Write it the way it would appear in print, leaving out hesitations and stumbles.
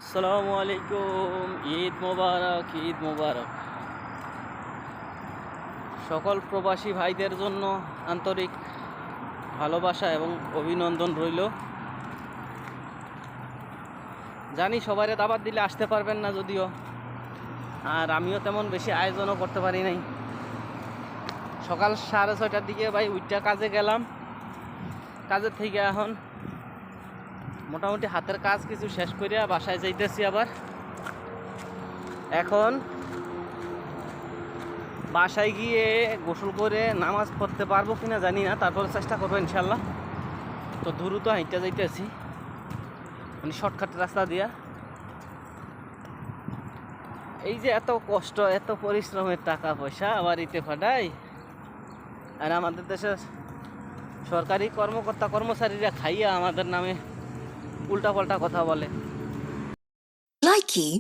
আসসালামু আলাইকুম। ঈদ মোবারক, ঈদ মোবারক। সকল প্রবাসী ভাইদের জন্য আন্তরিক ভালোবাসা এবং অভিনন্দন রইল। জানি সবাইরে দাওয়াত দিলে আসতে পারবেন না যদিও, আর আমিও তেমন বেশি আয়োজনও করতে পারি নাই। সকাল 6:30টার দিকে ভাই উইটা কাজে গেলাম। কাজের থেকে এখন মোটামুটি হাতের কাজ কিছু শেষ করিয়া বাসায় যাইতেছি। আবার এখন বাসায় গিয়ে গোসল করে নামাজ পড়তে পারবো কিনা জানি না, তারপরে চেষ্টা করবো ইনশাল্লাহ। তো দ্রুত হাঁটতে যাইতেছি, মানে শর্টকাট রাস্তা দিয়া। এই যে এত কষ্ট, এত পরিশ্রমের টাকা পয়সা আবার ইতে ফাটাই, আর আমাদের দেশের সরকারি কর্মকর্তা কর্মচারীরা খাইয়া আমাদের নামে উল্টাপাল্টা কথা বলে। Likey